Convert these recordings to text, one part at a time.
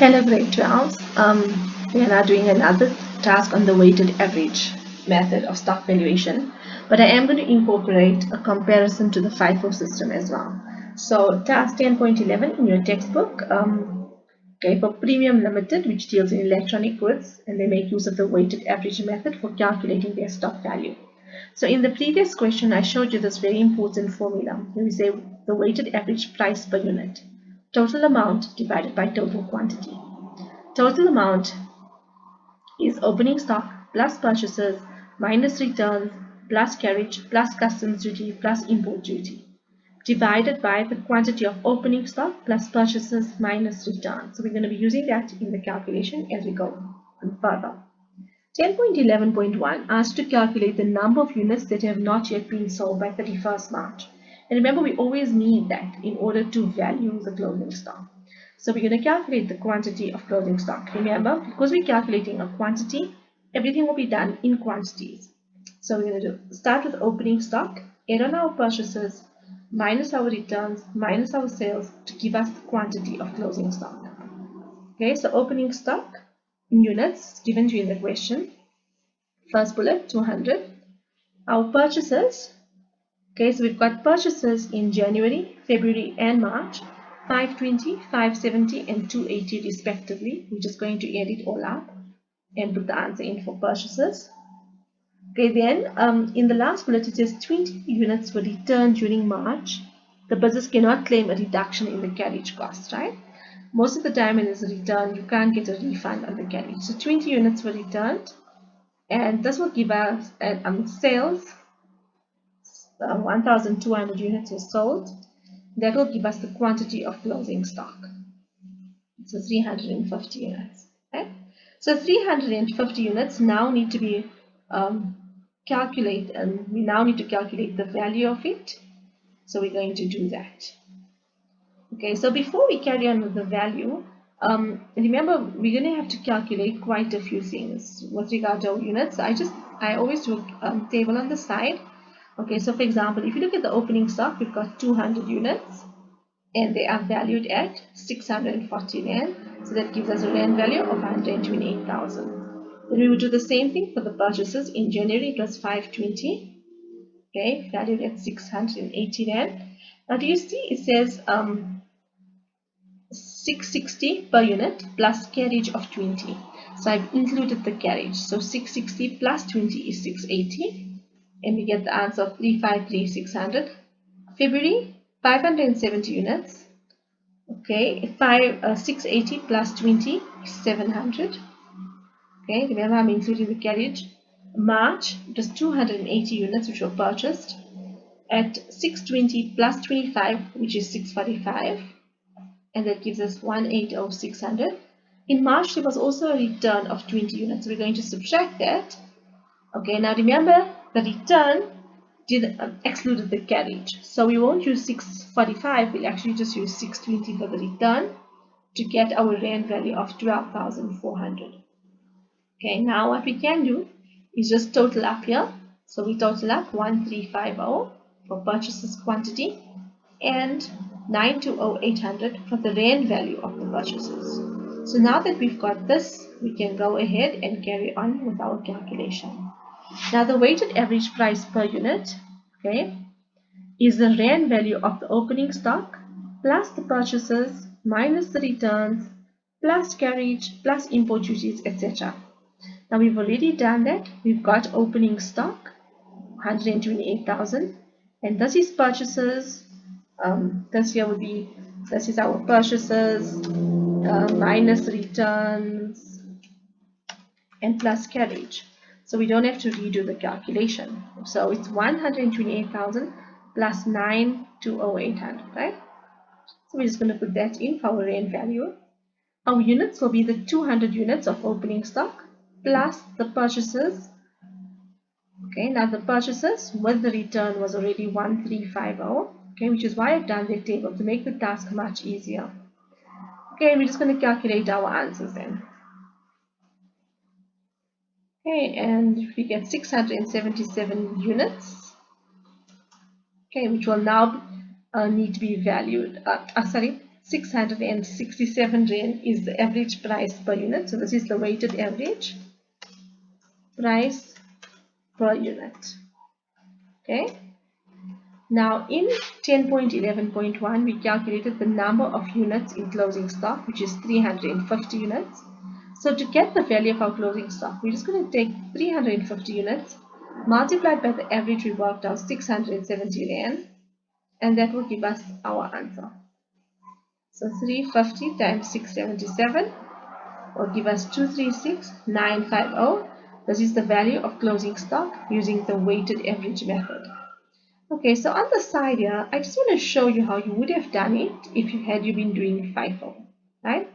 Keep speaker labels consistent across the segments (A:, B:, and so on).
A: Hello grade 12. We are now doing another task on the weighted average method of stock valuation, but I am going to incorporate a comparison to the FIFO system as well. So task 10.11 in your textbook, for Premium Limited, which deals in electronic goods, and they make use of the weighted average method for calculating their stock value. So in the previous question, I showed you this very important formula where we say the weighted average price per unit. Total amount divided by total quantity. Total amount is opening stock plus purchases minus returns plus carriage plus customs duty plus import duty divided by the quantity of opening stock plus purchases minus returns. So we're going to be using that in the calculation as we go further. 10.11.1 asks to calculate the number of units that have not yet been sold by 31st March. And remember, we always need that in order to value the closing stock. So we're going to calculate the quantity of closing stock. Remember, because we're calculating a quantity, everything will be done in quantities. So we're going to start with opening stock, add on our purchases, minus our returns, minus our sales to give us the quantity of closing stock. Okay, so opening stock in units given to you in the question. First bullet, 200. Our purchases. Okay, so we've got purchases in January, February, and March, 520, 570, and 280 respectively. We're just going to add it all up and put the answer in for purchases. Okay, then in the last bullet it says 20 units were returned during March. The business cannot claim a reduction in the carriage cost, right? Most of the time when there's a return, you can't get a refund on the carriage. So 20 units were returned, and this will give us sales. 1,200 units were sold. That will give us the quantity of closing stock. So 350 units. Okay? So 350 units now need to be calculated, and we now need to calculate the value of it. So we're going to do that. Okay, so before we carry on with the value, remember we're going to have to calculate quite a few things with regard to our units. I always do a table on the side. Okay, so for example, if you look at the opening stock, we've got 200 units and they are valued at 640 Rand. So that gives us a Rand value of 128,000. Then we would do the same thing for the purchases. In January, it was 520, okay, valued at 680 Rand. Now, do you see it says 660 per unit plus carriage of 20. So I've included the carriage. So 660 plus 20 is 680. And we get the answer of 353,600. February, 570 units. Okay, 680 plus 20 is 700. Okay, remember I'm including the carriage. March, it was 280 units which were purchased at 620 plus 25, which is 645. And that gives us 180,600. In March, there was also a return of 20 units. So we're going to subtract that. Okay, now remember, the return excluded the carriage. So we won't use 645, we'll actually just use 620 for the return to get our Rand value of 12,400. Okay, now what we can do is just total up here. So we total up 1350 for purchases quantity and 920,800 for the Rand value of the purchases. So now that we've got this, we can go ahead and carry on with our calculation. Now the weighted average price per unit, okay, is the Rand value of the opening stock plus the purchases minus the returns plus carriage plus import duties, etc. Now we've already done that. We've got opening stock 128,000, and this is purchases. This is our purchases minus returns and plus carriage. So we don't have to redo the calculation. So it's 128,000 plus 920,800, right? So we're just going to put that in for our Rand value. Our units will be the 200 units of opening stock plus the purchases. Okay, now the purchases with the return was already 1350. Okay, which is why I've done the table to make the task much easier. Okay, we're just going to calculate our answers then. Okay, and we get 677 units, okay, which will now need to be valued, 667 Rand is the average price per unit. So this is the weighted average price per unit. Okay. Now in 10.11.1 we calculated the number of units in closing stock, which is 350 units. So to get the value of our closing stock, we're just going to take 350 units multiplied by the average we worked out, 670 Rand, and that will give us our answer. So 350 times 677 will give us 236,950. This is the value of closing stock using the weighted average method. Okay, so on the side here, I just want to show you how you would have done it if you had been doing FIFO, right?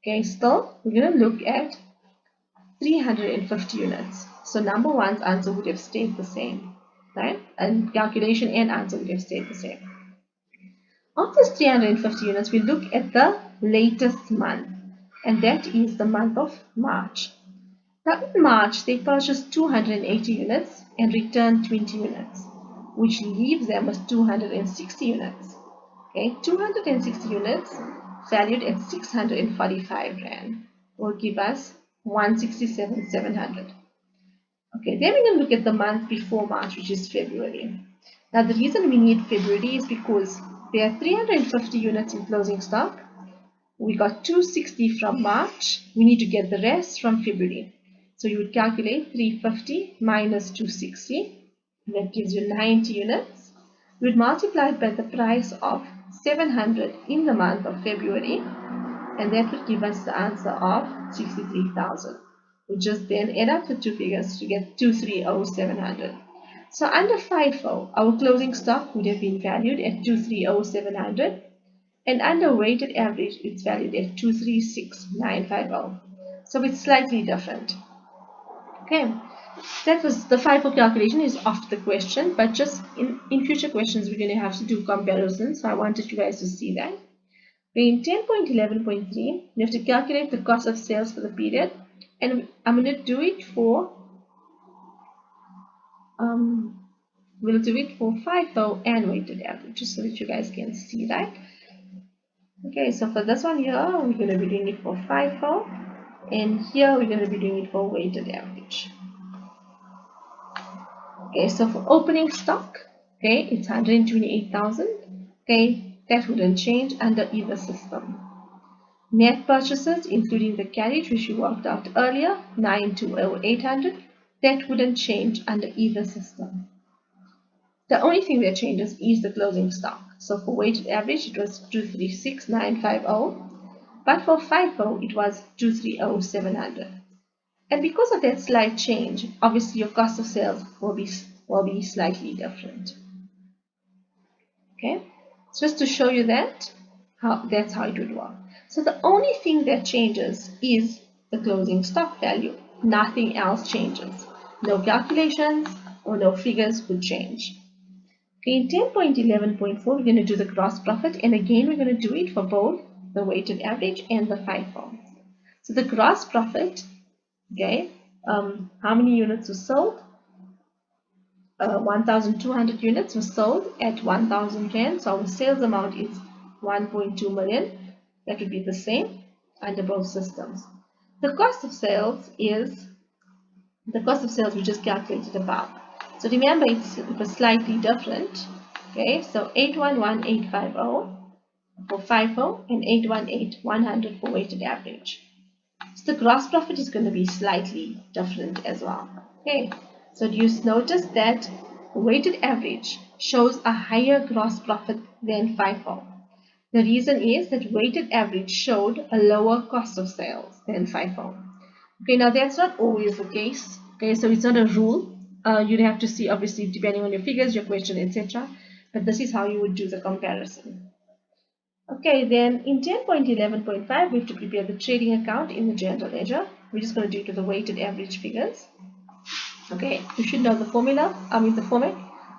A: Okay, still, we're going to look at 350 units. So number one's answer would have stayed the same, right? And calculation and answer would have stayed the same. Of this 350 units, we look at the latest month, and that is the month of March. Now in March, they purchased 280 units and returned 20 units, which leaves them with 260 units. Okay, 260 units valued at 645 Rand will give us 167,700. Okay, then we're going to look at the month before March, which is February. Now the reason we need February is because there are 350 units in closing stock. We got 260 from March. We need to get the rest from February. So you would calculate 350 minus 260. That gives you 90 units. You would multiply it by the price of 700 in the month of February, and that would give us the answer of 63,000. We just then add up the two figures to get 230,700. So under FIFO, our closing stock would have been valued at 230,700, and under weighted average, it's valued at 236,950. So it's slightly different. Okay, that was the FIFO calculation is off the question, but just in future questions we're going to have to do comparisons. So I wanted you guys to see that. In 10.11.3, you have to calculate the cost of sales for the period, and I'm going to do it for we'll do it for FIFO and weighted average, just so that you guys can see that. Okay, so for this one here, we're going to be doing it for FIFO, and here we're going to be doing it for weighted average. Okay, so for opening stock, okay, it's 128,000. Okay, that wouldn't change under either system. Net purchases, including the carriage, which we worked out earlier, 920,800. That wouldn't change under either system. The only thing that changes is the closing stock. So for weighted average, it was 236,950, but for FIFO, it was 230,700. And because of that slight change, obviously your cost of sales will be slightly different. Okay, so just to show you that, that's how it would work. So the only thing that changes is the closing stock value. Nothing else changes. No calculations or no figures would change. Okay, in 10.11.4, we're going to do the gross profit, and again we're going to do it for both the weighted average and the FIFO. So the gross profit, okay, how many units were sold? 1,200 units were sold at 1,000 Rand. So our sales amount is 1.2 million. That would be the same under both systems. The cost of sales is the cost of sales we just calculated above. So remember, it was slightly different. Okay, so 811,850 for FIFO and 818,100 for weighted average. So the gross profit is going to be slightly different as well. Okay, so you notice that weighted average shows a higher gross profit than FIFO. The reason is that weighted average showed a lower cost of sales than FIFO. Okay, now that's not always the case. Okay, so it's not a rule. You'd have to see, obviously, depending on your figures, your question, etc. But this is how you would do the comparison. Okay, then in 10.11.5, we have to prepare the trading account in the general ledger. We're just going to do it with the weighted average figures. Okay, you should know the formula, the format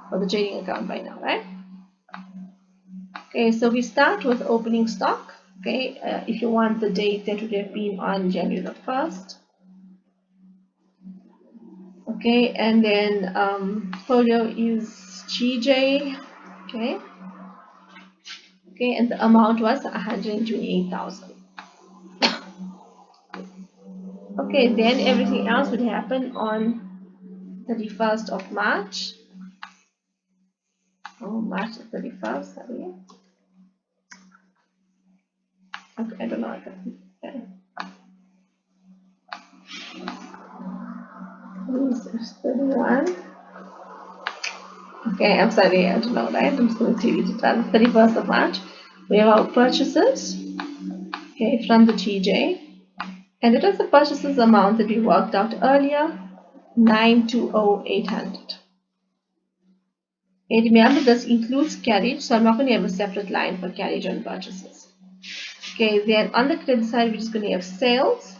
A: for the trading account by now, right? Okay, so we start with opening stock. Okay, if you want the date, that would have been on January the 1st. Okay, and then folio is GJ. Okay, Okay, and the amount was 128,000. Okay, then everything else would happen on 31st of March. Oh, March 31st, sorry. Okay, I don't know. Okay. This is 31. Okay, I'm sorry, I don't know, right? I'm just going to tell you the time. 31st of March. We have our purchases, okay, from the TJ. And it was the purchases amount that we worked out earlier, 920,800. Okay, remember this includes carriage, so I'm not going to have a separate line for carriage on purchases. Okay, then on the credit side, we're just going to have sales.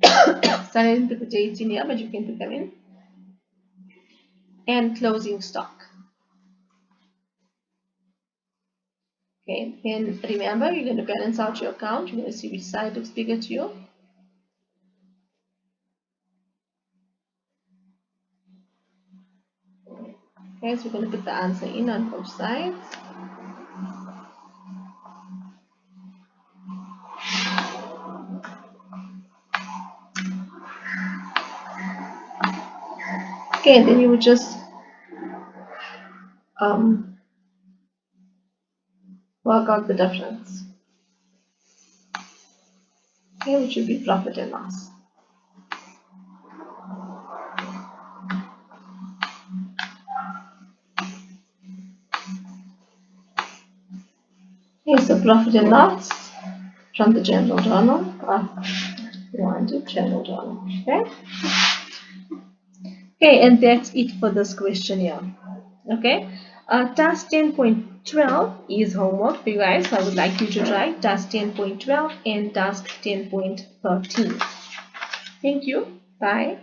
A: Sorry, I didn't put the dates in here, but you can put them in. And closing stock. Okay, and remember, you're going to balance out your account. You're going to see which side looks bigger to you. Okay, so we're going to put the answer in on both sides. Okay, then you would just work out the difference. Okay, which would be profit and loss. Okay, so profit and loss from the general journal. General journal. Okay. Okay, and that's it for this question here. Okay. Task 10.12 is homework for you guys. So I would like you to try task 10.12 and task 10.13. Thank you. Bye.